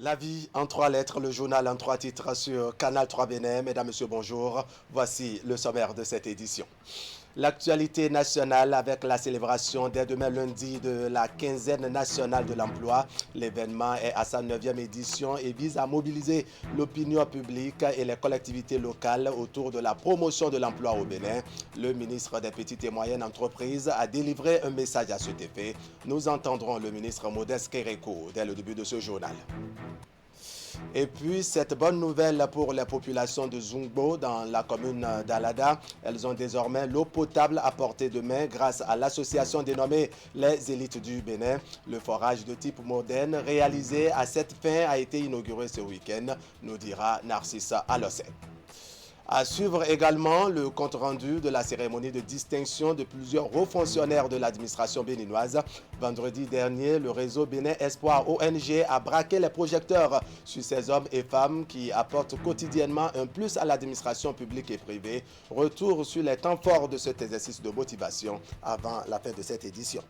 La vie en trois lettres, le journal en trois titres sur Canal 3 Bénin. Mesdames, Messieurs, bonjour. Voici le sommaire de cette édition. L'actualité nationale avec la célébration dès demain lundi de la quinzaine nationale de l'emploi. L'événement est à sa 9e édition et vise à mobiliser l'opinion publique et les collectivités locales autour de la promotion de l'emploi au Bénin. Le ministre des Petites et Moyennes Entreprises a délivré un message à cet effet. Nous entendrons le ministre Modeste Kérékou dès le début de ce journal. Et puis, cette bonne nouvelle pour les populations de Zungbo dans la commune d'Alada. Elles ont désormais l'eau potable à portée de main grâce à l'association dénommée les Élites du Bénin. Le forage de type moderne réalisé à cette fin a été inauguré ce week-end, nous dira Narcisse Alossé. À suivre également le compte-rendu de la cérémonie de distinction de plusieurs hauts fonctionnaires de l'administration béninoise. Vendredi dernier, le réseau Bénin Espoir ONG a braqué les projecteurs sur ces hommes et femmes qui apportent quotidiennement un plus à l'administration publique et privée. Retour sur les temps forts de cet exercice de motivation avant la fin de cette édition.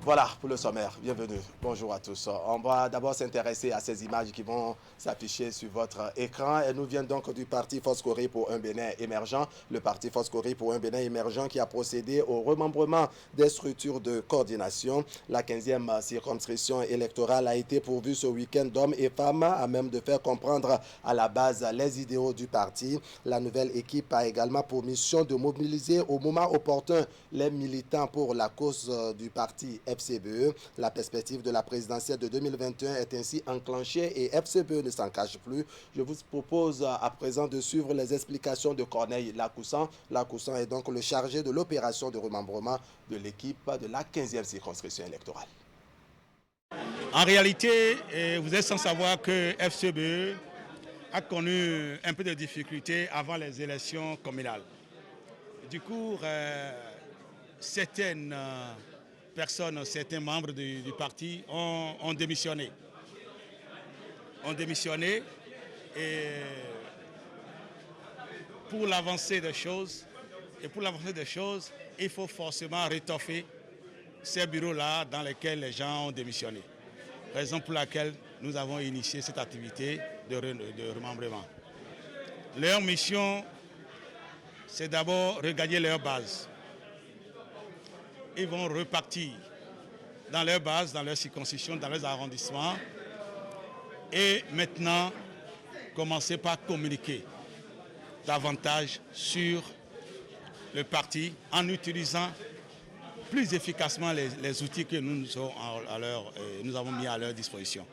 Voilà pour le sommaire. Bienvenue. Bonjour à tous. On va d'abord s'intéresser à ces images qui vont s'afficher sur votre écran. Elles nous viennent donc du parti Foscori pour un Bénin émergent. Le parti Foscori pour un Bénin émergent qui a procédé au remembrement des structures de coordination. La 15e circonscription électorale a été pourvue ce week-end d'hommes et femmes à même de faire comprendre à la base les idéaux du parti. La nouvelle équipe a également pour mission de mobiliser au moment opportun les militants pour la cause du parti FCBE. La perspective de la présidentielle de 2021 est ainsi enclenchée et FCBE ne s'en cache plus. Je vous propose à présent de suivre les explications de Corneille Lacoussan. Lacoussan est donc le chargé de l'opération de remembrement de l'équipe de la 15e circonscription électorale. En réalité, vous êtes sans savoir que FCBE a connu un peu de difficultés avant les élections communales. Du coup, certaines personnes, certains membres du parti ont démissionné. Et pour l'avancée des choses, il faut forcément rétoffer ces bureaux-là dans lesquels les gens ont démissionné. Raison pour laquelle nous avons initié cette activité de remembrement. Leur mission, c'est d'abord regagner leur base. Ils vont repartir dans leur base, dans leurs circonscriptions, dans leurs arrondissements et maintenant commencer par communiquer davantage sur le parti en utilisant plus efficacement les outils que nous avons mis à leur disposition.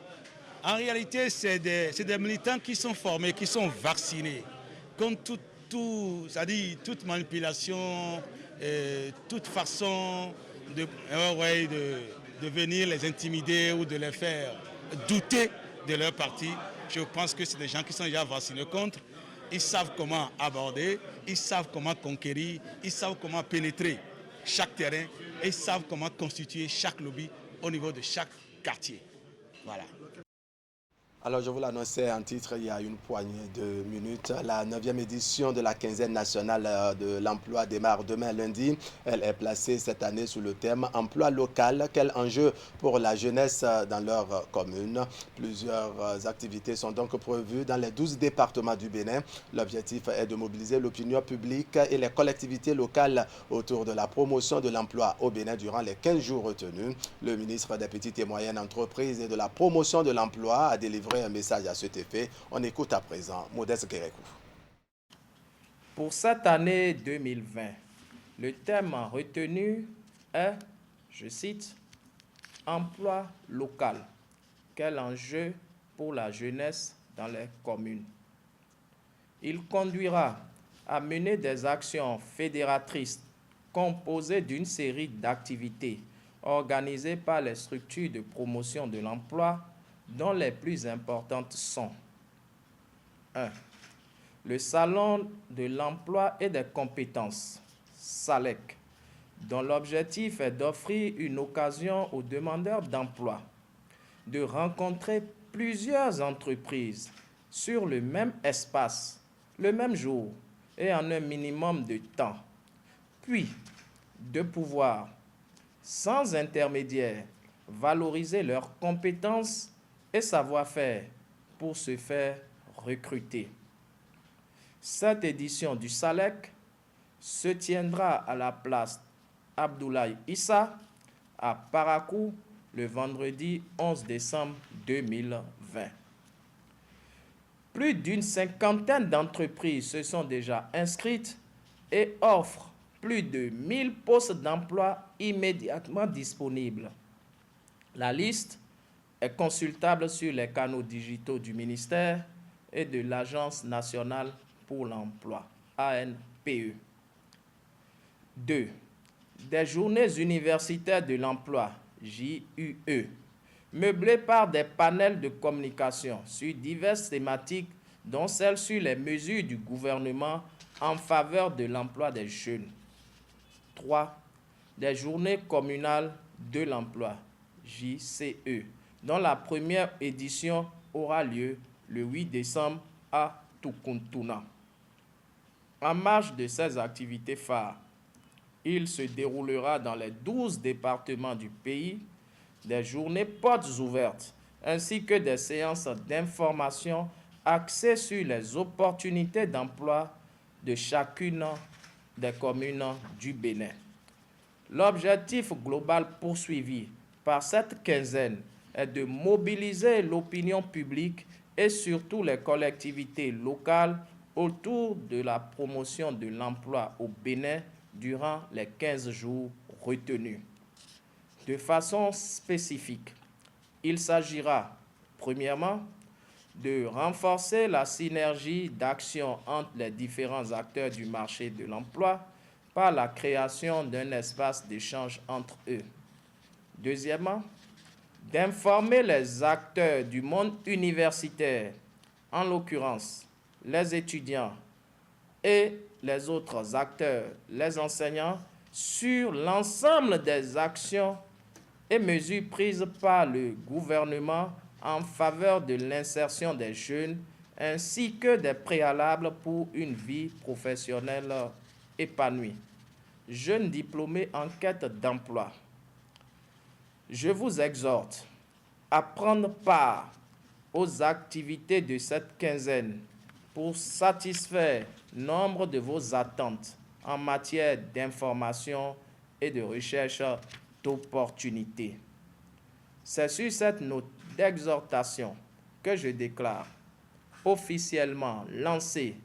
En réalité, c'est des militants qui sont formés, qui sont vaccinés contre toute manipulation, toute façon de venir les intimider ou de les faire douter de leur parti. Je pense que c'est des gens qui sont déjà vaccinés contre. Ils savent comment aborder, ils savent comment conquérir, ils savent comment pénétrer chaque terrain et ils savent comment constituer chaque lobby au niveau de chaque quartier. Voilà. Alors, je vous l'annonçais en titre il y a une poignée de minutes. La 9e édition de la quinzaine nationale de l'emploi démarre demain lundi. Elle est placée cette année sous le thème « Emploi local, quel enjeu pour la jeunesse dans leur commune ». Plusieurs activités sont donc prévues dans les 12 départements du Bénin. L'objectif est de mobiliser l'opinion publique et les collectivités locales autour de la promotion de l'emploi au Bénin durant les 15 jours retenus. Le ministre des Petites et Moyennes Entreprises et de la promotion de l'emploi a délivré un message à cet effet. On écoute à présent Modeste Kérékou. Pour cette année 2020, le thème retenu est, je cite, « Emploi local, quel enjeu pour la jeunesse dans les communes ». Il conduira à mener des actions fédératrices composées d'une série d'activités organisées par les structures de promotion de l'emploi dont les plus importantes sont 1. Le Salon de l'emploi et des compétences, SALEC, dont l'objectif est d'offrir une occasion aux demandeurs d'emploi de rencontrer plusieurs entreprises sur le même espace, le même jour et en un minimum de temps, puis de pouvoir, sans intermédiaire, valoriser leurs compétences et savoir-faire pour se faire recruter. Cette édition du SALEC se tiendra à la place Abdoulaye Issa à Parakou le vendredi 11 décembre 2020. Plus d'une cinquantaine d'entreprises se sont déjà inscrites et offrent plus de 1000 postes d'emploi immédiatement disponibles. La liste est consultable sur les canaux digitaux du ministère et de l'Agence nationale pour l'emploi, ANPE. 2. Des journées universitaires de l'emploi, JUE, meublées par des panels de communication sur diverses thématiques, dont celles sur les mesures du gouvernement en faveur de l'emploi des jeunes. 3. Des journées communales de l'emploi, JCE, dont la première édition aura lieu le 8 décembre à Tukuntuna. En marge de ces activités phares, il se déroulera dans les 12 départements du pays des journées portes ouvertes ainsi que des séances d'information axées sur les opportunités d'emploi de chacune des communes du Bénin. L'objectif global poursuivi par cette quinzaine est de mobiliser l'opinion publique et surtout les collectivités locales autour de la promotion de l'emploi au Bénin durant les 15 jours retenus. De façon spécifique, il s'agira, premièrement, de renforcer la synergie d'action entre les différents acteurs du marché de l'emploi par la création d'un espace d'échange entre eux. Deuxièmement, d'informer les acteurs du monde universitaire, en l'occurrence les étudiants et les autres acteurs, les enseignants, sur l'ensemble des actions et mesures prises par le gouvernement en faveur de l'insertion des jeunes ainsi que des préalables pour une vie professionnelle épanouie. Jeunes diplômés en quête d'emploi. Je vous exhorte à prendre part aux activités de cette quinzaine pour satisfaire nombre de vos attentes en matière d'information et de recherche d'opportunités. C'est sur cette note d'exhortation que je déclare officiellement lancée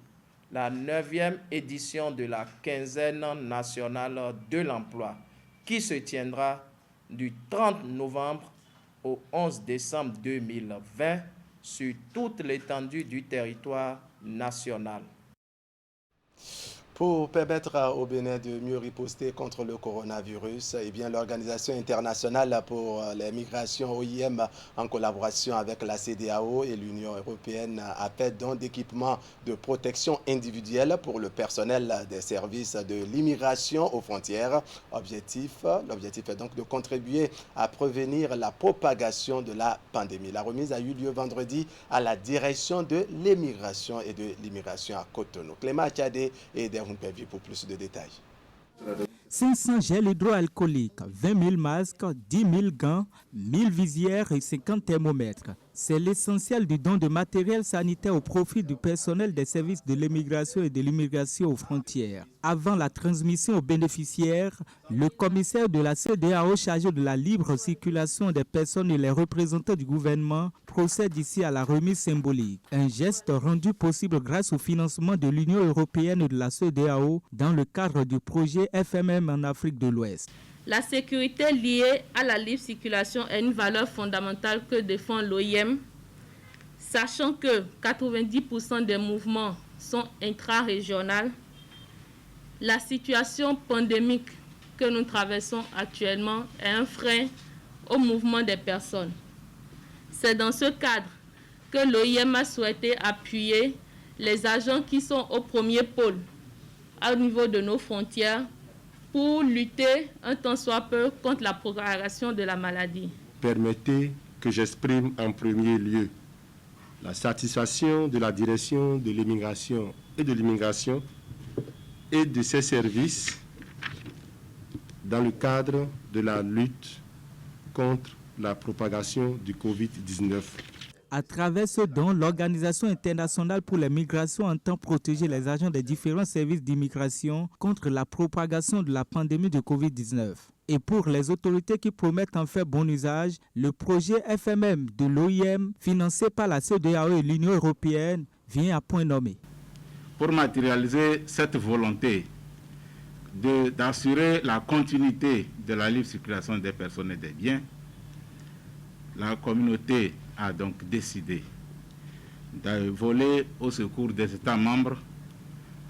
la 9e édition de la quinzaine nationale de l'emploi qui se tiendra du 30 novembre au 11 décembre 2020 sur toute l'étendue du territoire national. Pour permettre au Bénin de mieux riposter contre le coronavirus, l'Organisation internationale pour les migrations OIM, en collaboration avec la CEDEAO et l'Union européenne, appelle donc d'équipements de protection individuelle pour le personnel des services de l'immigration aux frontières. L'objectif est donc de contribuer à prévenir la propagation de la pandémie. La remise a eu lieu vendredi à la direction de l'immigration et de l'immigration à Cotonou. Clément Achadé et pour plus de détails. 500 gels hydroalcooliques, 20 000 masques, 10 000 gants, 1000 visières et 50 thermomètres. C'est l'essentiel du don de matériel sanitaire au profit du personnel des services de l'immigration et de l'immigration aux frontières. Avant la transmission aux bénéficiaires, le commissaire de la CEDEAO chargé de la libre circulation des personnes et les représentants du gouvernement procède ici à la remise symbolique. Un geste rendu possible grâce au financement de l'Union européenne et de la CEDEAO dans le cadre du projet FMM en Afrique de l'Ouest. La sécurité liée à la libre circulation est une valeur fondamentale que défend l'OIM, sachant que 90% des mouvements sont intra-régionaux. La situation pandémique que nous traversons actuellement est un frein au mouvement des personnes. C'est dans ce cadre que l'OIM a souhaité appuyer les agents qui sont au premier pôle au niveau de nos frontières pour lutter un tant soit peu contre la propagation de la maladie. Permettez que j'exprime en premier lieu la satisfaction de la direction de l'immigration et de ses services dans le cadre de la lutte contre la propagation du Covid-19. À travers ce don, l'Organisation internationale pour les migrations entend protéger les agents des différents services d'immigration contre la propagation de la pandémie de Covid-19. Et pour les autorités qui promettent en faire bon usage, le projet FMM de l'OIM, financé par la CEDEAO et l'Union européenne, vient à point nommé. Pour matérialiser cette volonté d'assurer la continuité de la libre circulation des personnes et des biens, la communauté a donc décidé de voler au secours des États membres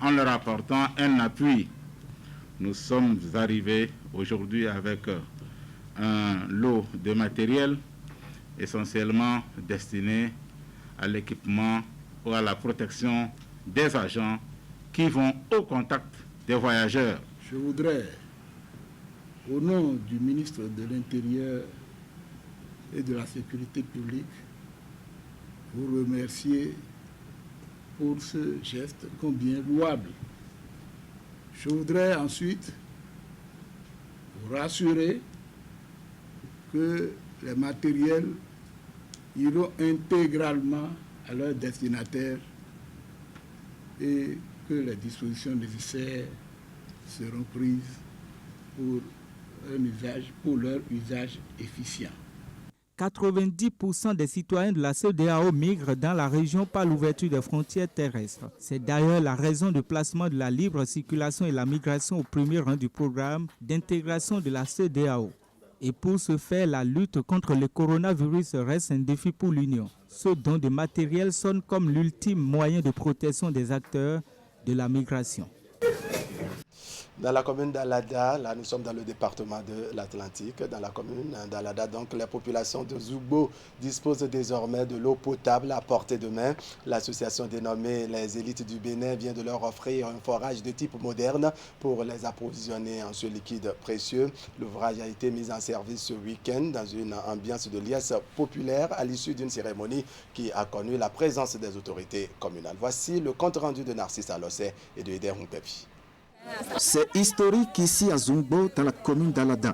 en leur apportant un appui. Nous sommes arrivés aujourd'hui avec un lot de matériel essentiellement destiné à l'équipement ou à la protection des agents qui vont au contact des voyageurs. Je voudrais, au nom du ministre de l'Intérieur et de la Sécurité publique, vous remercier pour ce geste combien louable. Je voudrais ensuite vous rassurer que les matériels iront intégralement à leur destinataire et que les dispositions nécessaires seront prises pour leur usage efficient. 90% des citoyens de la CEDEAO migrent dans la région par l'ouverture des frontières terrestres. C'est d'ailleurs la raison de placement de la libre circulation et la migration au premier rang du programme d'intégration de la CEDEAO. Et pour ce faire, la lutte contre le coronavirus reste un défi pour l'Union. Ce don de matériel sonne comme l'ultime moyen de protection des acteurs de la migration. Dans la commune d'Alada, là nous sommes dans le département de l'Atlantique, dans la commune d'Alada, donc les populations de Zougbo disposent désormais de l'eau potable à portée de main. L'association dénommée Les Élites du Bénin vient de leur offrir un forage de type moderne pour les approvisionner en ce liquide précieux. L'ouvrage a été mis en service ce week-end dans une ambiance de liesse populaire à l'issue d'une cérémonie qui a connu la présence des autorités communales. Voici le compte rendu de Narcisse Alossé et de Eder Mpepi. C'est historique ici à Zougbo, dans la commune d'Alada.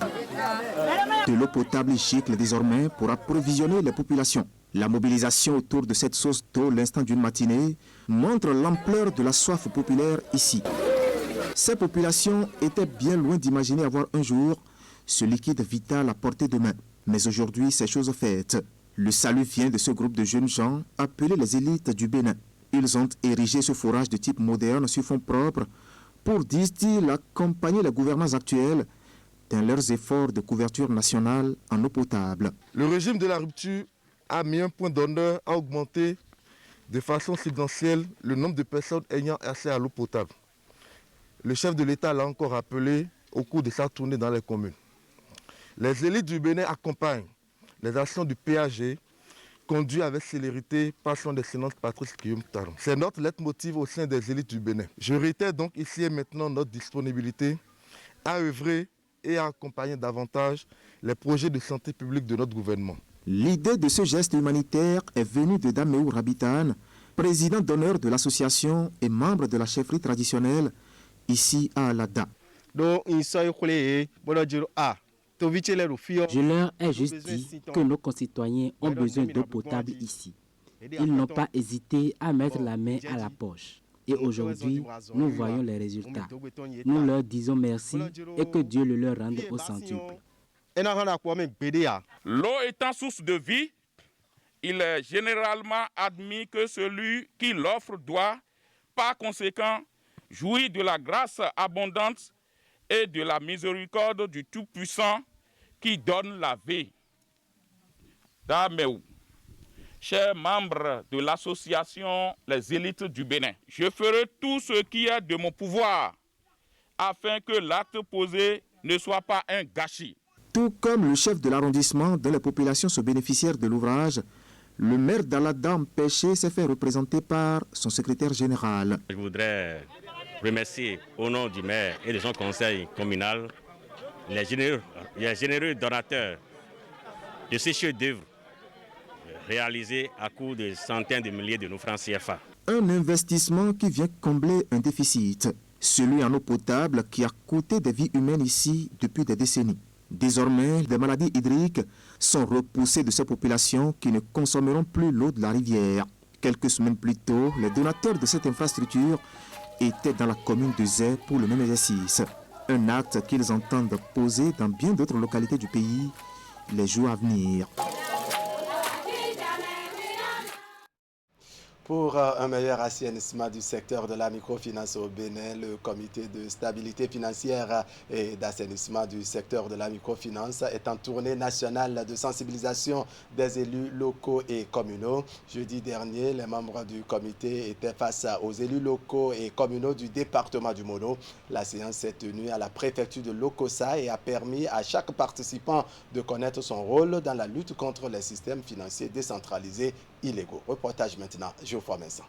De l'eau potable gicle désormais pour approvisionner les populations. La mobilisation autour de cette source d'eau l'instant d'une matinée montre l'ampleur de la soif populaire ici. Ces populations étaient bien loin d'imaginer avoir un jour ce liquide vital à portée de main. Mais aujourd'hui, c'est chose faite. Le salut vient de ce groupe de jeunes gens appelés les élites du Bénin. Ils ont érigé ce forage de type moderne sur fonds propres pour, disent-ils, accompagner les gouvernants actuels dans leurs efforts de couverture nationale en eau potable. Le régime de la rupture a mis un point d'honneur à augmenter de façon substantielle le nombre de personnes ayant accès à l'eau potable. Le chef de l'État l'a encore rappelé au cours de sa tournée dans les communes. Les élites du Bénin accompagnent les actions du PAG conduit avec célérité par son excellence Patrice Guillaume Talon. C'est notre leitmotiv au sein des élites du Bénin. Je réitère donc ici et maintenant notre disponibilité à œuvrer et à accompagner davantage les projets de santé publique de notre gouvernement. L'idée de ce geste humanitaire est venue de Daméou Rabitan, président d'honneur de l'association et membre de la chefferie traditionnelle ici à Alada. Je leur ai juste dit que nos concitoyens ont besoin d'eau potable ici. Ils n'ont pas hésité à mettre la main à la poche. Et aujourd'hui, nous voyons les résultats. Nous leur disons merci et que Dieu le leur rende au centuple. L'eau étant source de vie, il est généralement admis que celui qui l'offre doit, par conséquent, jouir de la grâce abondante et de la miséricorde du Tout-Puissant qui donne la vie. Daméou, chers membres de l'association Les Élites du Bénin, je ferai tout ce qui est de mon pouvoir afin que l'acte posé ne soit pas un gâchis. Tout comme le chef de l'arrondissement dont les populations sont bénéficiaires de l'ouvrage, le maire d'Alada Mpéché s'est fait représenter par son secrétaire général. Je voudrais remercier au nom du maire et de son conseil communal les généreux donateurs de ces chefs-d'œuvre réalisés à coût de centaines de milliers de nos francs CFA. Un investissement qui vient combler un déficit, celui en eau potable qui a coûté des vies humaines ici depuis des décennies. Désormais, des maladies hydriques sont repoussées de ces populations qui ne consommeront plus l'eau de la rivière. Quelques semaines plus tôt, les donateurs de cette infrastructure étaient dans la commune de Zé pour le même exercice. Un acte qu'ils entendent poser dans bien d'autres localités du pays les jours à venir. Pour un meilleur assainissement du secteur de la microfinance au Bénin, le comité de stabilité financière et d'assainissement du secteur de la microfinance est en tournée nationale de sensibilisation des élus locaux et communaux. Jeudi dernier, les membres du comité étaient face aux élus locaux et communaux du département du Mono. La séance s'est tenue à la préfecture de Lokossa et a permis à chaque participant de connaître son rôle dans la lutte contre les systèmes financiers décentralisés illégaux. Reportage maintenant, Geoffroy Vincent.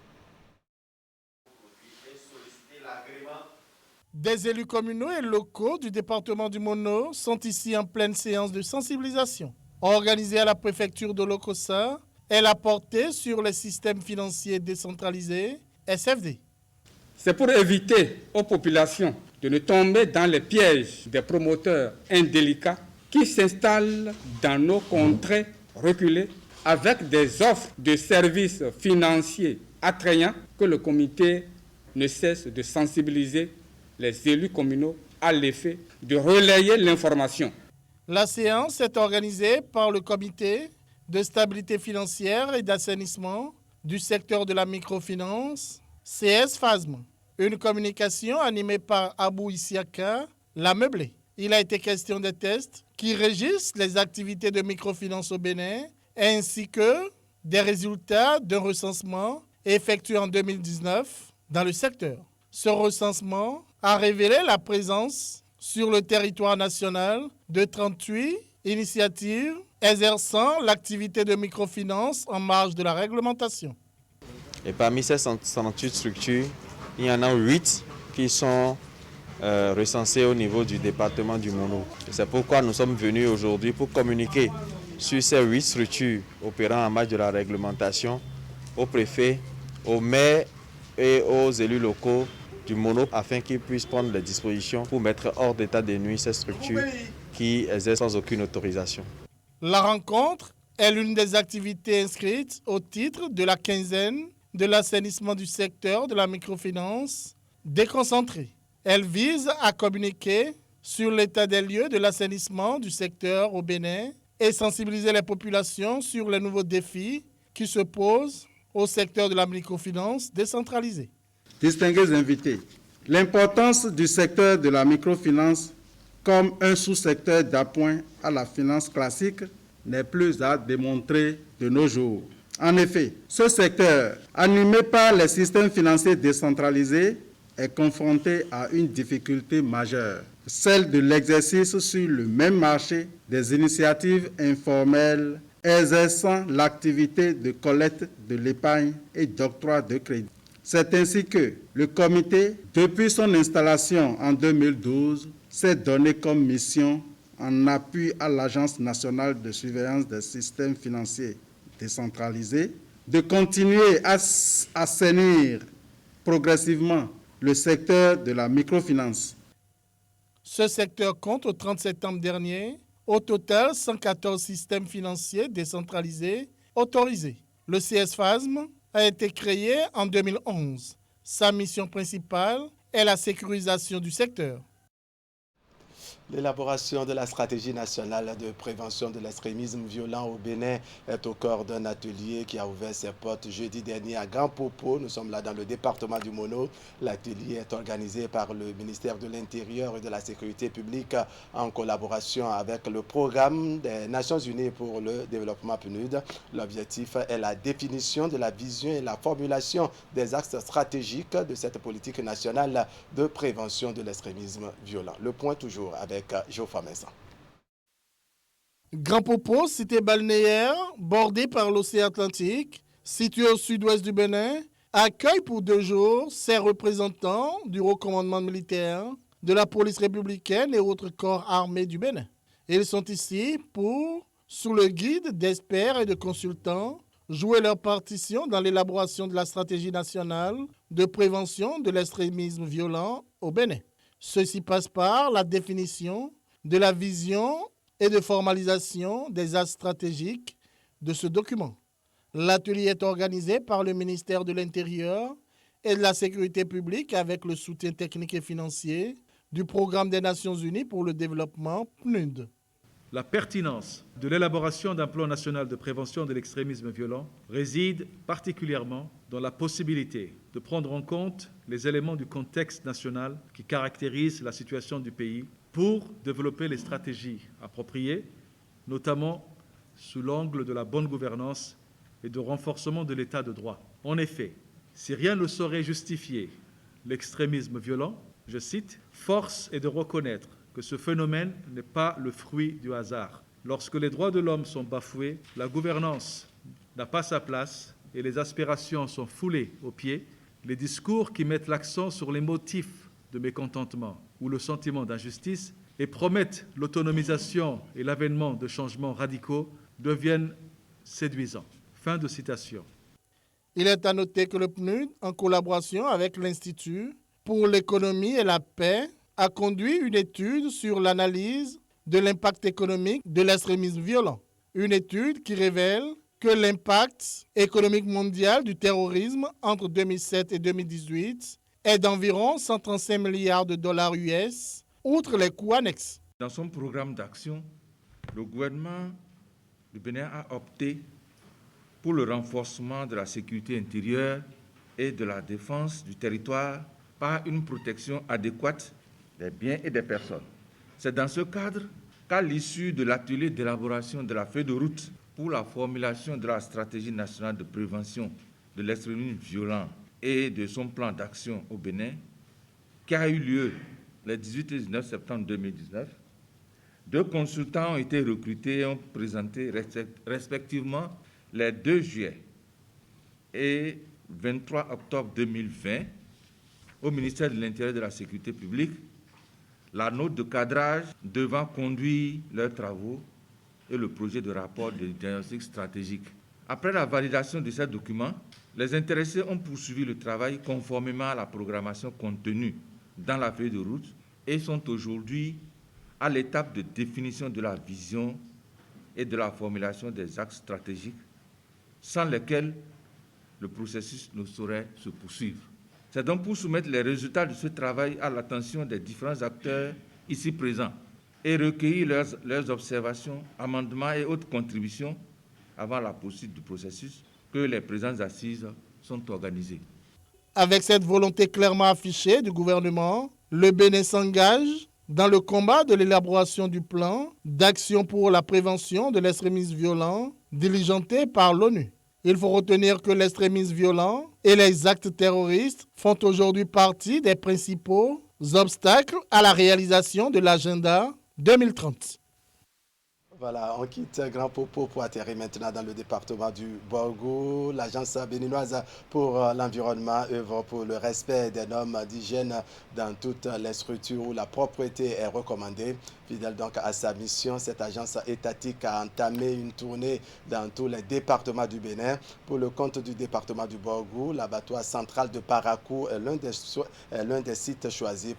Des élus communaux et locaux du département du Mono sont ici en pleine séance de sensibilisation. Organisée à la préfecture de Lokossa, elle a porté sur les systèmes financiers décentralisés, SFD. C'est pour éviter aux populations de ne tomber dans les pièges des promoteurs indélicats qui s'installent dans nos contrées reculées avec des offres de services financiers attrayants que le comité ne cesse de sensibiliser les élus communaux à l'effet de relayer l'information. La séance est organisée par le comité de stabilité financière et d'assainissement du secteur de la microfinance, CS-FASM. Une communication animée par Abou Issiaka l'a meublée. Il a été question des tests qui régissent les activités de microfinance au Bénin, ainsi que des résultats d'un recensement effectué en 2019 dans le secteur. Ce recensement a révélé la présence sur le territoire national de 38 initiatives exerçant l'activité de microfinance en marge de la réglementation. Et parmi ces 168 structures, il y en a 8 qui sont recensées au niveau du département du Mono. C'est pourquoi nous sommes venus aujourd'hui pour communiquer sur ces 8 structures opérant en marge de la réglementation aux préfets, aux maires et aux élus locaux du Mono afin qu'ils puissent prendre les dispositions pour mettre hors d'état de nuit ces structures qui exercent sans aucune autorisation. La rencontre est l'une des activités inscrites au titre de la quinzaine de l'assainissement du secteur de la microfinance déconcentrée. Elle vise à communiquer sur l'état des lieux de l'assainissement du secteur au Bénin et sensibiliser les populations sur les nouveaux défis qui se posent au secteur de la microfinance décentralisée. Distingués invités, l'importance du secteur de la microfinance comme un sous-secteur d'appoint à la finance classique n'est plus à démontrer de nos jours. En effet, ce secteur, animé par les systèmes financiers décentralisés, est confronté à une difficulté majeure, celle de l'exercice sur le même marché des initiatives informelles exerçant l'activité de collecte de l'épargne et d'octroi de crédit. C'est ainsi que le comité, depuis son installation en 2012, s'est donné comme mission, en appui à l'Agence nationale de surveillance des systèmes financiers décentralisés, de continuer à assainir progressivement le secteur de la microfinance. Ce secteur compte au 30 septembre dernier au total 114 systèmes financiers décentralisés autorisés. Le CS-FASM a été créé en 2011. Sa mission principale est la sécurisation du secteur. L'élaboration de la stratégie nationale de prévention de l'extrémisme violent au Bénin est au cœur d'un atelier qui a ouvert ses portes jeudi dernier à Grand Popo. Nous sommes là dans le département du Mono. L'atelier est organisé par le ministère de l'Intérieur et de la Sécurité publique en collaboration avec le programme des Nations Unies pour le développement PNUD. L'objectif est la définition de la vision et la formulation des axes stratégiques de cette politique nationale de prévention de l'extrémisme violent. Le point toujours avec Geoffroy Vincent. Grand Popo, cité balnéaire, bordée par l'océan Atlantique, située au sud-ouest du Bénin, accueille pour 2 jours ses représentants du haut commandement militaire, de la police républicaine et autres corps armés du Bénin. Ils sont ici pour, sous le guide d'experts et de consultants, jouer leur partition dans l'élaboration de la stratégie nationale de prévention de l'extrémisme violent au Bénin. Ceci passe par la définition de la vision et de formalisation des axes stratégiques de ce document. L'atelier est organisé par le ministère de l'Intérieur et de la Sécurité publique avec le soutien technique et financier du Programme des Nations Unies pour le développement, PNUD. La pertinence de l'élaboration d'un plan national de prévention de l'extrémisme violent réside particulièrement dans la possibilité de prendre en compte les éléments du contexte national qui caractérisent la situation du pays pour développer les stratégies appropriées, notamment sous l'angle de la bonne gouvernance et de renforcement de l'état de droit. En effet, si rien ne saurait justifier l'extrémisme violent, je cite, « Force est de reconnaître que ce phénomène n'est pas le fruit du hasard. Lorsque les droits de l'homme sont bafoués, la gouvernance n'a pas sa place et les aspirations sont foulées aux pieds, les discours qui mettent l'accent sur les motifs de mécontentement ou le sentiment d'injustice et promettent l'autonomisation et l'avènement de changements radicaux deviennent séduisants. » Fin de citation. Il est à noter que le PNUD, en collaboration avec l'Institut pour l'économie et la paix, a conduit une étude sur l'analyse de l'impact économique de l'extrémisme violent. Une étude qui révèle que l'impact économique mondial du terrorisme entre 2007 et 2018 est d'environ 135 milliards de dollars US, outre les coûts annexes. Dans son programme d'action, le gouvernement du Bénin a opté pour le renforcement de la sécurité intérieure et de la défense du territoire par une protection adéquate des biens et des personnes. C'est dans ce cadre qu'à l'issue de l'atelier d'élaboration de la feuille de route pour la formulation de la stratégie nationale de prévention de l'extrémisme violent et de son plan d'action au Bénin, qui a eu lieu le 18 et 19 septembre 2019, 2 consultants ont été recrutés et ont présenté respectivement les 2 juillet et 23 octobre 2020 au ministère de l'Intérieur et de la Sécurité publique la note de cadrage devant conduire leurs travaux et le projet de rapport de diagnostic stratégique. Après la validation de ces documents, les intéressés ont poursuivi le travail conformément à la programmation contenue dans la feuille de route et sont aujourd'hui à l'étape de définition de la vision et de la formulation des axes stratégiques sans lesquels le processus ne saurait se poursuivre. C'est donc pour soumettre les résultats de ce travail à l'attention des différents acteurs ici présents et recueillir leurs observations, amendements et autres contributions avant la poursuite du processus que les présentes assises sont organisées. Avec cette volonté clairement affichée du gouvernement, le Bénin s'engage dans le combat de l'élaboration du plan d'action pour la prévention de l'extrémisme violent diligenté par l'ONU. Il faut retenir que l'extrémisme violent et les actes terroristes font aujourd'hui partie des principaux obstacles à la réalisation de l'agenda 2030. Voilà, on quitte Grand Popo pour atterrir maintenant dans le département du Borgo. L'agence béninoise pour l'environnement œuvre pour le respect des normes d'hygiène dans toutes les structures où la propreté est recommandée. Fidèle donc à sa mission, cette agence étatique a entamé une tournée dans tous les départements du Bénin. Pour le compte du département du Borgo, l'abattoir central de Parakou est l'un des sites choisis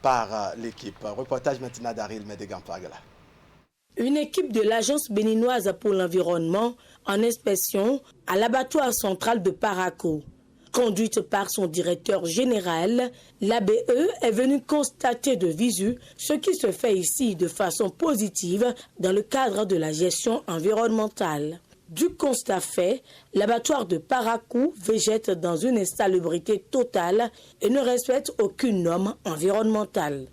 par l'équipe. Reportage maintenant d'Aril Medegampagala. Une équipe de l'Agence béninoise pour l'environnement en inspection à l'abattoir central de Parakou. Conduite par son directeur général, l'ABE est venue constater de visu ce qui se fait ici de façon positive dans le cadre de la gestion environnementale. Du constat fait, l'abattoir de Parakou végète dans une insalubrité totale et ne respecte aucune norme environnementale.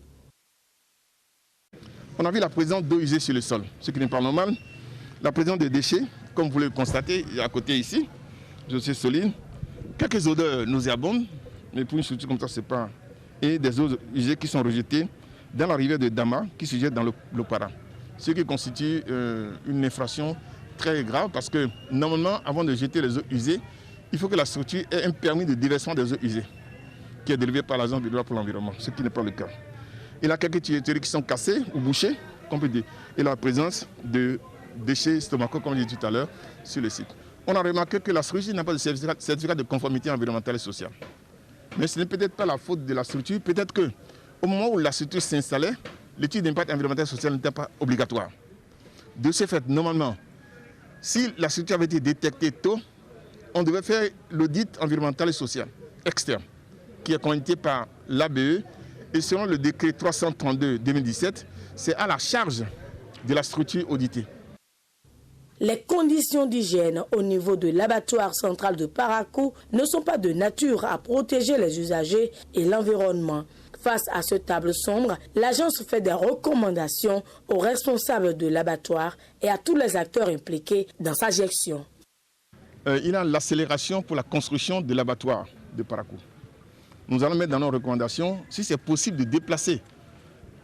On a vu la présence d'eau usée sur le sol, ce qui n'est pas normal. La présence de déchets, comme vous le constatez, à côté ici, je suis solide. Quelques odeurs nauséabondes, mais pour une structure comme ça, c'est pas. Et des eaux usées qui sont rejetées dans la rivière de Dama, qui se jette dans l'Opara. Ce qui constitue une infraction très grave, parce que normalement, avant de jeter les eaux usées, il faut que la structure ait un permis de déversement des eaux usées, qui est délivré par l'Agence béninoise pour l'environnement, ce qui n'est pas le cas. Il y a quelques tuyauteries qui sont cassées ou bouchées, comme on peut dire, et la présence de déchets stomacaux, comme je disais tout à l'heure, sur le site. On a remarqué que la structure n'a pas de certificat de conformité environnementale et sociale. Mais ce n'est peut-être pas la faute de la structure, peut-être qu'au moment où la structure s'installait, l'étude d'impact environnemental et social n'était pas obligatoire. De ce fait, normalement, si la structure avait été détectée tôt, on devait faire l'audit environnemental et social externe, qui est commandité par l'ABE. Et selon le décret 332-2017, c'est à la charge de la structure auditée. Les conditions d'hygiène au niveau de l'abattoir central de Parakou ne sont pas de nature à protéger les usagers et l'environnement. Face à ce tableau sombre, l'agence fait des recommandations aux responsables de l'abattoir et à tous les acteurs impliqués dans sa gestion. Il y a l'accélération pour la construction de l'abattoir de Parakou. Nous allons mettre dans nos recommandations, si c'est possible, de déplacer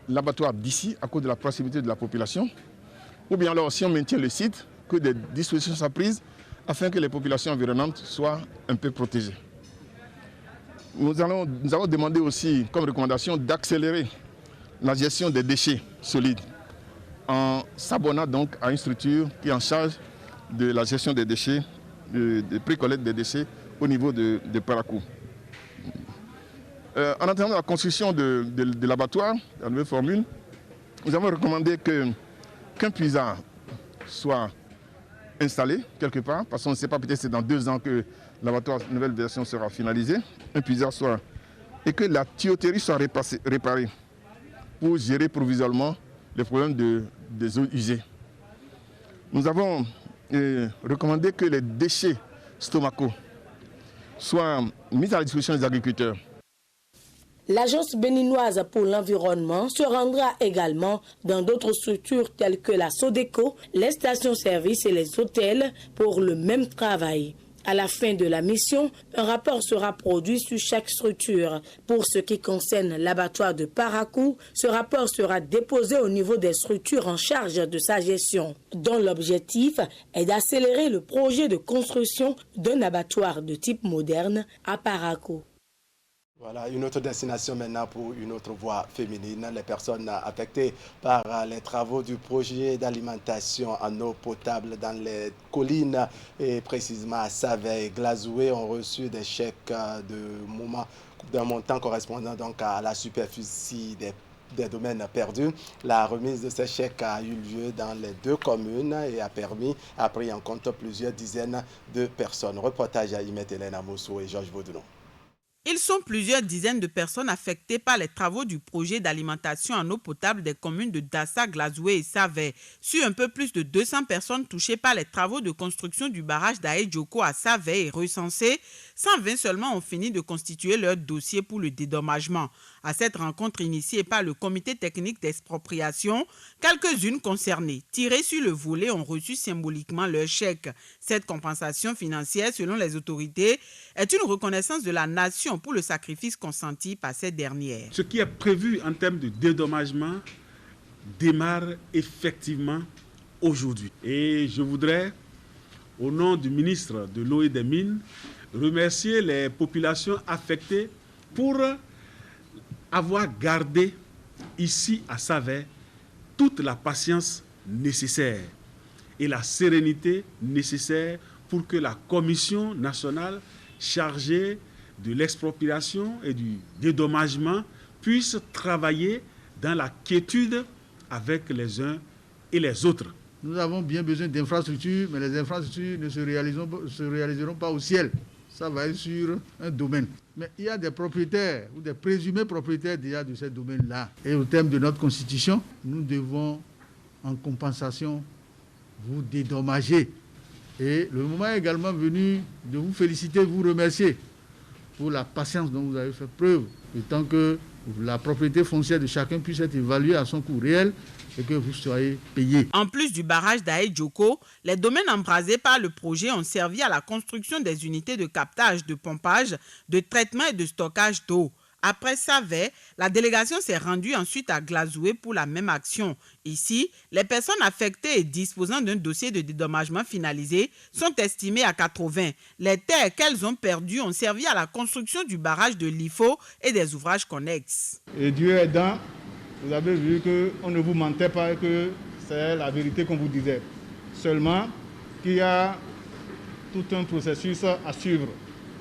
l'abattoir d'ici à cause de la proximité de la population, ou bien alors si on maintient le site, que des dispositions soient prises afin que les populations environnantes soient un peu protégées. Nous avons demandé aussi comme recommandation d'accélérer la gestion des déchets solides en s'abonnant donc à une structure qui est en charge de la gestion des déchets, de pré-collecte des déchets au niveau de Parakou. En attendant la construction de l'abattoir, la nouvelle formule, nous avons recommandé qu'un puisard soit installé quelque part, parce qu'on ne sait pas, peut-être c'est dans 2 ans que l'abattoir, nouvelle version sera finalisée, un puisard soit, et que la tuyauterie soit réparée pour gérer provisoirement les problèmes des eaux usées. Nous avons recommandé que les déchets stomacaux soient mis à la disposition des agriculteurs. L'Agence béninoise pour l'environnement se rendra également dans d'autres structures telles que la Sodeco, les stations-service et les hôtels pour le même travail. À la fin de la mission, un rapport sera produit sur chaque structure. Pour ce qui concerne l'abattoir de Parakou, ce rapport sera déposé au niveau des structures en charge de sa gestion, dont l'objectif est d'accélérer le projet de construction d'un abattoir de type moderne à Parakou. Voilà, une autre destination maintenant pour une autre voie féminine. Les personnes affectées par les travaux du projet d'alimentation en eau potable dans les collines et précisément à Savay et Glazoué ont reçu des chèques d'un montant correspondant donc à la superficie des domaines perdus. La remise de ces chèques a eu lieu dans les 2 communes et a pris en compte plusieurs dizaines de personnes. Reportage à Imet Hélène Amoussou et Georges Vaudounon. Ils sont plusieurs dizaines de personnes affectées par les travaux du projet d'alimentation en eau potable des communes de Dassa, Glazoué et Savay. Sur un peu plus de 200 personnes touchées par les travaux de construction du barrage d'Aïdjoko à Savay et recensées, 120 seulement ont fini de constituer leur dossier pour le dédommagement. À cette rencontre initiée par le comité technique d'expropriation, quelques-unes concernées, tirées sur le volet, ont reçu symboliquement leur chèque. Cette compensation financière, selon les autorités, est une reconnaissance de la nation pour le sacrifice consenti par cette dernière. Ce qui est prévu en termes de dédommagement démarre effectivement aujourd'hui. Et je voudrais, au nom du ministre de l'Eau et des Mines, remercier les populations affectées pour avoir gardé ici à Savay toute la patience nécessaire et la sérénité nécessaire pour que la commission nationale chargée de l'expropriation et du dédommagement puisse travailler dans la quiétude avec les uns et les autres. Nous avons bien besoin d'infrastructures, mais les infrastructures ne se réaliseront pas au ciel. Ça va être sur un domaine. Mais il y a des propriétaires ou des présumés propriétaires déjà de ce domaine-là. Et au terme de notre constitution, nous devons, en compensation, vous dédommager. Et le moment est également venu de vous féliciter, vous remercier pour la patience dont vous avez fait preuve, le temps que la propriété foncière de chacun puisse être évaluée à son coût réel et que vous soyez payé. En plus du barrage d'Aïdjoko, les domaines embrasés par le projet ont servi à la construction des unités de captage, de pompage, de traitement et de stockage d'eau. Après Savay, la délégation s'est rendue ensuite à Glazoué pour la même action. Ici, les personnes affectées et disposant d'un dossier de dédommagement finalisé sont estimées à 80. Les terres qu'elles ont perdues ont servi à la construction du barrage de l'IFO et des ouvrages connexes. Et Dieu aidant, vous avez vu qu'on ne vous mentait pas et que c'est la vérité qu'on vous disait. Seulement qu'il y a tout un processus à suivre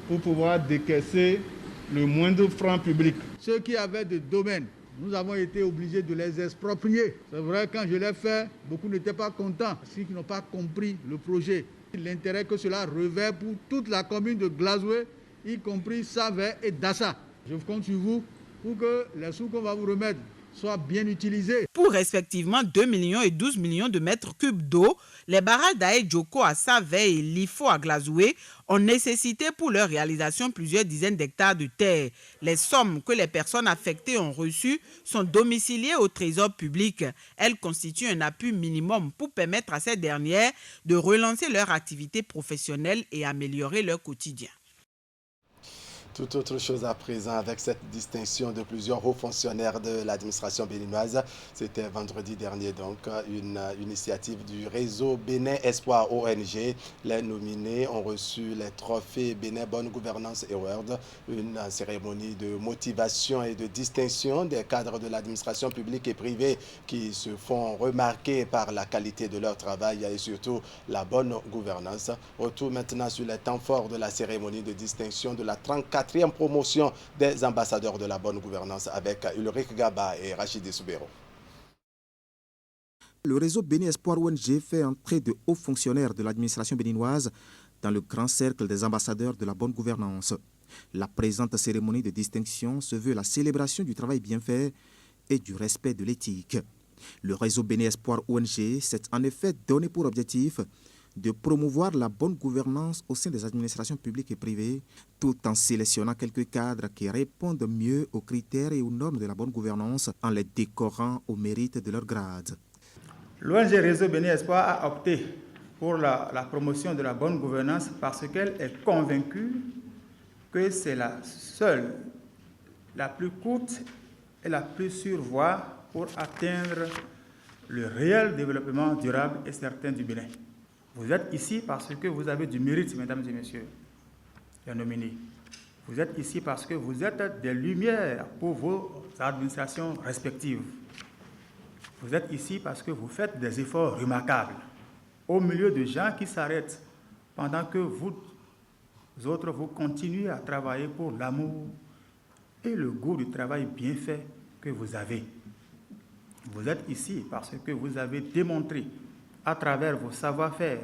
pour pouvoir décaisser le moindre franc public. Ceux qui avaient des domaines nous avons été obligés de les exproprier. C'est vrai, quand je l'ai fait, beaucoup n'étaient pas contents, parce qu'ils n'ont pas compris le projet. L'intérêt que cela revêt pour toute la commune de Glazoué, y compris Savet et Dassa. Je compte sur vous pour que les sous qu'on va vous remettre soient bien utilisés. Pour respectivement 2 millions et 12 millions de mètres cubes d'eau, les barrages d'Aé Djoko à Savet et Lifo à Glazoué ont nécessité pour leur réalisation plusieurs dizaines d'hectares de terre. Les sommes que les personnes affectées ont reçues sont domiciliées au trésor public. Elles constituent un appui minimum pour permettre à ces dernières de relancer leur activité professionnelle et améliorer leur quotidien. Tout autre chose à présent avec cette distinction de plusieurs hauts fonctionnaires de l'administration béninoise. C'était vendredi dernier donc une initiative du réseau Bénin Espoir ONG. Les nominés ont reçu les trophées Bénin Bonne Gouvernance Award, une cérémonie de motivation et de distinction des cadres de l'administration publique et privée qui se font remarquer par la qualité de leur travail et surtout la bonne gouvernance. Retour maintenant sur les temps forts de la cérémonie de distinction de la 34e promotion des ambassadeurs de la bonne gouvernance avec Ulrich Gaba et Rachidi Soubero. Le réseau Bénin Espoir ONG fait entrer de hauts fonctionnaires de l'administration béninoise dans le grand cercle des ambassadeurs de la bonne gouvernance. La présente cérémonie de distinction se veut la célébration du travail bien fait et du respect de l'éthique. Le réseau Bénin Espoir ONG s'est en effet donné pour objectif de promouvoir la bonne gouvernance au sein des administrations publiques et privées, tout en sélectionnant quelques cadres qui répondent mieux aux critères et aux normes de la bonne gouvernance en les décorant au mérite de leur grade. L'ONG Réseau Bénin Espoir a opté pour la promotion de la bonne gouvernance parce qu'elle est convaincue que c'est la seule, la plus courte et la plus sûre voie pour atteindre le réel développement durable et certain du Bénin. Vous êtes ici parce que vous avez du mérite, mesdames et messieurs, les nominés. Vous êtes ici parce que vous êtes des lumières pour vos administrations respectives. Vous êtes ici parce que vous faites des efforts remarquables au milieu de gens qui s'arrêtent pendant que vous autres, vous continuez à travailler pour l'amour et le goût du travail bien fait que vous avez. Vous êtes ici parce que vous avez démontré à travers vos savoir-faire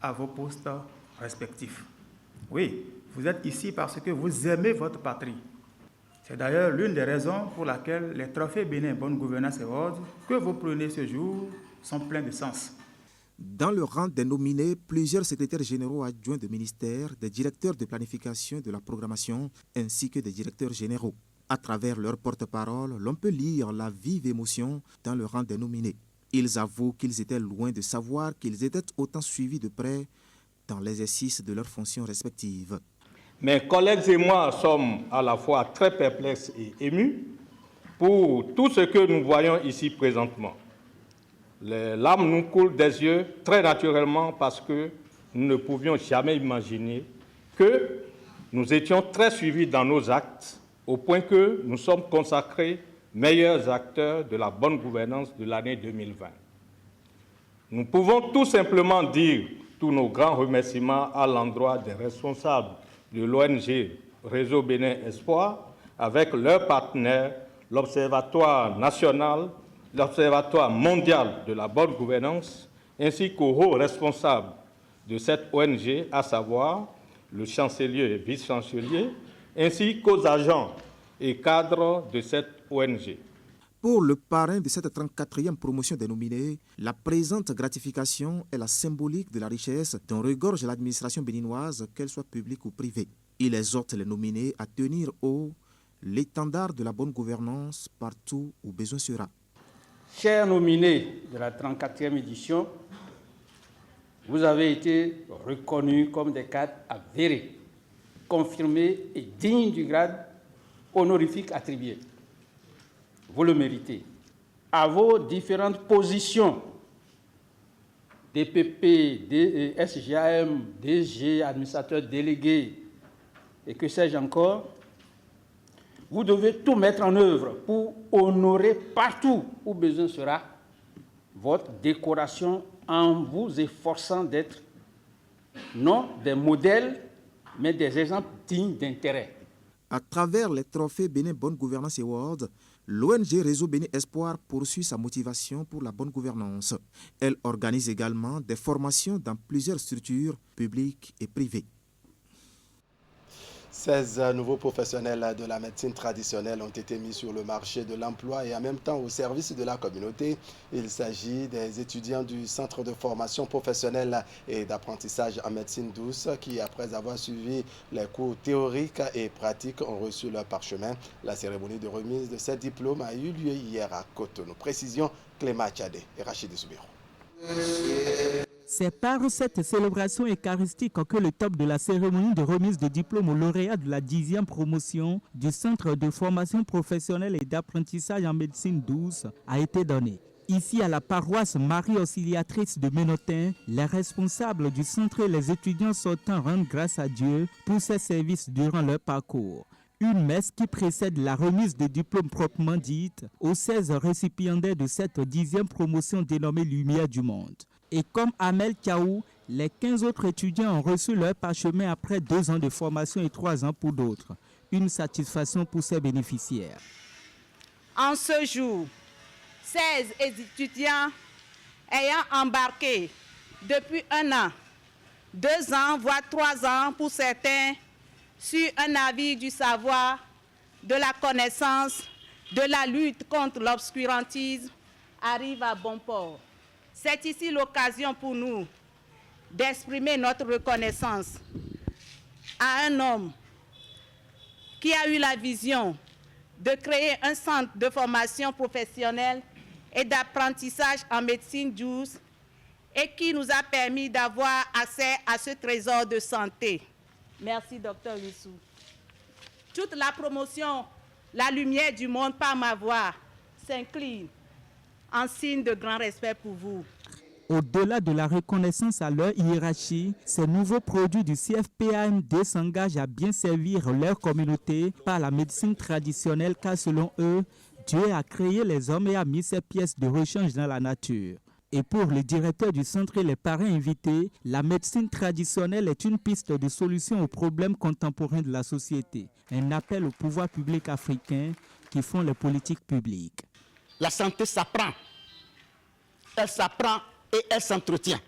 à vos postes respectifs. Oui, vous êtes ici parce que vous aimez votre patrie. C'est d'ailleurs l'une des raisons pour laquelle les trophées Bénin Bonne Gouvernance Award que vous prenez ce jour sont pleins de sens. Dans le rang des nominés, plusieurs secrétaires généraux adjoints de ministères, des directeurs de planification et de la programmation, ainsi que des directeurs généraux. À travers leur porte-parole, l'on peut lire la vive émotion dans le rang des nominés. Ils avouent qu'ils étaient loin de savoir qu'ils étaient autant suivis de près dans l'exercice de leurs fonctions respectives. Mes collègues et moi sommes à la fois très perplexes et émus pour tout ce que nous voyons ici présentement. Les larmes nous coulent des yeux très naturellement parce que nous ne pouvions jamais imaginer que nous étions très suivis dans nos actes au point que nous sommes consacrés meilleurs acteurs de la bonne gouvernance de l'année 2020. Nous pouvons tout simplement dire tous nos grands remerciements à l'endroit des responsables de l'ONG Réseau Bénin Espoir avec leurs partenaires, l'Observatoire national, l'Observatoire mondial de la bonne gouvernance, ainsi qu'aux hauts responsables de cette ONG, à savoir le chancelier et vice-chancelier, ainsi qu'aux agents et cadres de cette ONG. Pour le parrain de cette 34e promotion des nominés, la présente gratification est la symbolique de la richesse dont regorge l'administration béninoise, qu'elle soit publique ou privée. Il exhorte les nominés à tenir haut l'étendard de la bonne gouvernance partout où besoin sera. Chers nominés de la 34e édition, vous avez été reconnus comme des cadres avérés, confirmés et dignes du grade honorifique attribué. Vous le méritez. À vos différentes positions, DPP, SGAM, DG, administrateur délégué, et que sais-je encore, vous devez tout mettre en œuvre pour honorer partout où besoin sera votre décoration en vous efforçant d'être non des modèles, mais des exemples dignes d'intérêt. À travers les trophées Bénin Bonne Gouvernance Awards, l'ONG Réseau Bénin Espoir poursuit sa motivation pour la bonne gouvernance. Elle organise également des formations dans plusieurs structures publiques et privées. 16 nouveaux professionnels de la médecine traditionnelle ont été mis sur le marché de l'emploi et en même temps au service de la communauté. Il s'agit des étudiants du Centre de formation professionnelle et d'apprentissage en médecine douce qui, après avoir suivi les cours théoriques et pratiques, ont reçu leur parchemin. La cérémonie de remise de ces diplômes a eu lieu hier à Cotonou. Précision, Clément Tchadé et Rachid Soubirou. C'est par cette célébration eucharistique que le top de la cérémonie de remise de diplôme aux lauréats de la 10e promotion du Centre de formation professionnelle et d'apprentissage en médecine douce a été donné. Ici, à la paroisse Marie Auxiliatrice de Ménotin, les responsables du centre et les étudiants sortants rendent grâce à Dieu pour ses services durant leur parcours. Une messe qui précède la remise de diplômes proprement dite aux 16 récipiendaires de cette 10e promotion dénommée Lumière du Monde. Et comme Amel Kaou, les 15 autres étudiants ont reçu leur parchemin après 2 ans de formation et 3 ans pour d'autres. Une satisfaction pour ces bénéficiaires. En ce jour, 16 étudiants ayant embarqué depuis 1 an, 2 ans, voire 3 ans pour certains, sur un navire du savoir, de la connaissance, de la lutte contre l'obscurantisme, arrivent à bon port. C'est ici l'occasion pour nous d'exprimer notre reconnaissance à un homme qui a eu la vision de créer un centre de formation professionnelle et d'apprentissage en médecine douce et qui nous a permis d'avoir accès à ce trésor de santé. Merci, Dr Youssou. Toute la promotion, la lumière du monde par ma voix, s'incline en signe de grand respect pour vous. Au-delà de la reconnaissance à leur hiérarchie, ces nouveaux produits du CFPAMD s'engagent à bien servir leur communauté par la médecine traditionnelle car selon eux, Dieu a créé les hommes et a mis ces pièces de rechange dans la nature. Et pour le directeur du centre et les parrains invités, la médecine traditionnelle est une piste de solution aux problèmes contemporains de la société. Un appel au pouvoir public africain qui font les politiques publiques. La santé s'apprend. Elle s'apprend et elle s'entretient.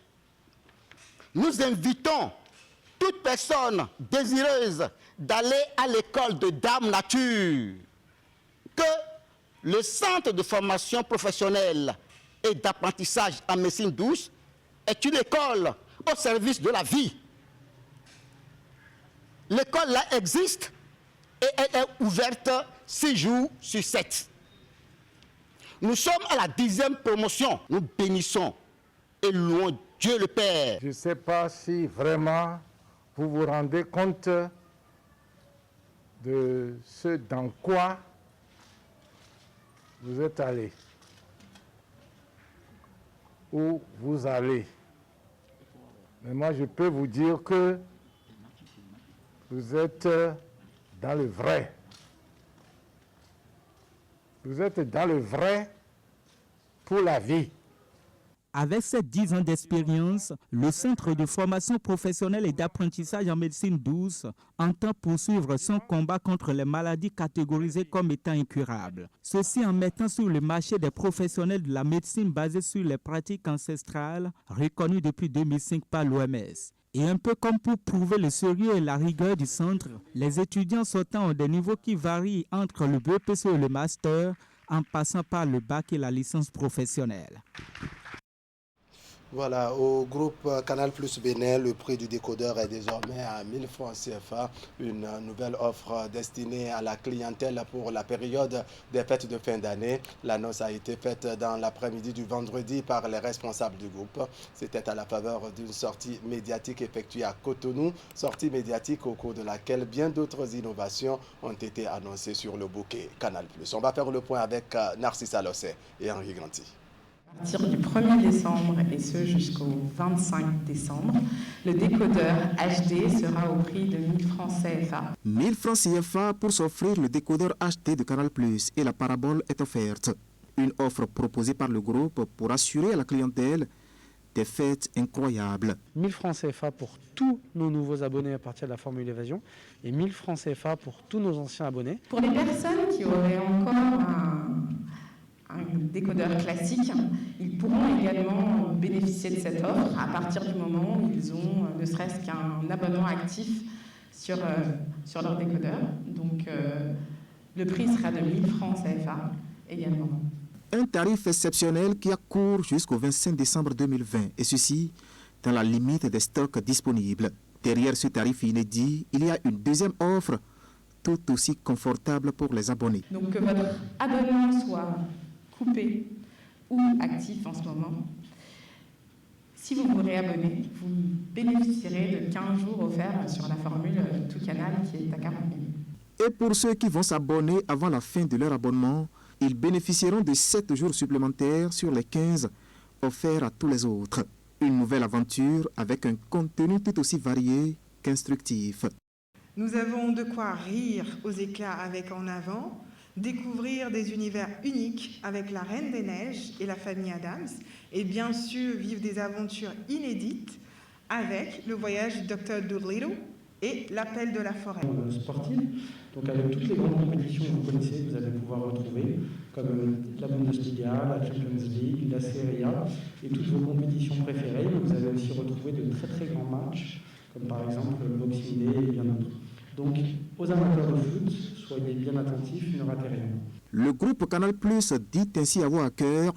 Nous invitons toute personne désireuse d'aller à l'école de Dame Nature que le centre de formation professionnelle et d'apprentissage en médecine douce est une école au service de la vie. L'école là existe et elle est ouverte 6 jours sur 7. Nous sommes à la 10e promotion. Nous bénissons et louons Dieu le Père. Je ne sais pas si vraiment vous vous rendez compte de ce dans quoi vous êtes allé, où vous allez. Mais moi, je peux vous dire que vous êtes dans le vrai. Vous êtes dans le vrai pour la vie. Avec ces 10 ans d'expérience, le Centre de formation professionnelle et d'apprentissage en médecine douce entend poursuivre son combat contre les maladies catégorisées comme étant incurables. Ceci en mettant sur le marché des professionnels de la médecine basés sur les pratiques ancestrales reconnues depuis 2005 par l'OMS. Et un peu comme pour prouver le sérieux et la rigueur du centre, les étudiants sortant ont des niveaux qui varient entre le BEPC et le master, en passant par le bac et la licence professionnelle. Voilà, au groupe Canal Plus Bénin, le prix du décodeur est désormais à 1000 francs CFA. Une nouvelle offre destinée à la clientèle pour la période des fêtes de fin d'année. L'annonce a été faite dans l'après-midi du vendredi par les responsables du groupe. C'était à la faveur d'une sortie médiatique effectuée à Cotonou, sortie médiatique au cours de laquelle bien d'autres innovations ont été annoncées sur le bouquet Canal Plus. On va faire le point avec Narcisse Alossé et Henri Ganti. À partir du 1er décembre et ce jusqu'au 25 décembre, le décodeur HD sera au prix de 1000 francs CFA. 1000 francs CFA pour s'offrir le décodeur HD de Canal+, et la parabole est offerte. Une offre proposée par le groupe pour assurer à la clientèle des fêtes incroyables. 1000 francs CFA pour tous nos nouveaux abonnés à partir de la formule évasion et 1000 francs CFA pour tous nos anciens abonnés. Pour les personnes qui auraient encore un décodeur classique, ils pourront également bénéficier de cette offre à partir du moment où ils ont ne serait-ce qu'un abonnement actif sur leur décodeur. Donc le prix sera de 1000 francs CFA également. Un tarif exceptionnel qui a cours jusqu'au 25 décembre 2020, et ceci dans la limite des stocks disponibles. Derrière ce tarif inédit, il y a une deuxième offre tout aussi confortable pour les abonnés. Donc que votre abonnement soit coupé ou actif en ce moment, si vous vous réabonnez, vous bénéficierez de 15 jours offerts sur la formule Tout Canal qui est à 40 000. Et pour ceux qui vont s'abonner avant la fin de leur abonnement, ils bénéficieront de 7 jours supplémentaires sur les 15 offerts à tous les autres. Une nouvelle aventure avec un contenu tout aussi varié qu'instructif. Nous avons de quoi rire aux éclats avec En Avant, découvrir des univers uniques avec La Reine des Neiges et la famille Adams, et bien sûr vivre des aventures inédites avec Le Voyage du Dr Dolittle et L'Appel de la Forêt. Sportif, donc avec toutes les grandes compétitions que vous connaissez, vous allez pouvoir retrouver, comme la Bundesliga, la Champions League, la Serie A, et toutes vos compétitions préférées. Vous allez aussi retrouver de très très grands matchs, comme par exemple le Boxing Day et bien d'autres. Donc, aux amateurs de foot, soyez bien attentifs, ne ratez rien. Le groupe Canal+ dit ainsi avoir à cœur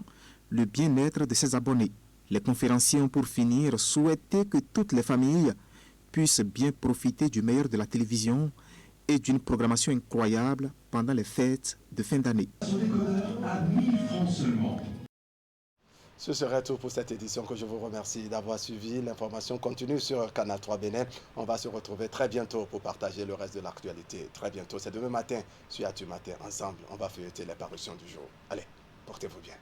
le bien-être de ses abonnés. Les conférenciers ont pour finir souhaité que toutes les familles puissent bien profiter du meilleur de la télévision et d'une programmation incroyable pendant les fêtes de fin d'année. Ce serait tout pour cette édition que je vous remercie d'avoir suivi. L'information continue sur Canal 3 Bénin. On va se retrouver très bientôt pour partager le reste de l'actualité. Très bientôt, c'est demain matin sur Atu Matin. Ensemble, on va feuilleter les parutions du jour. Allez, portez-vous bien.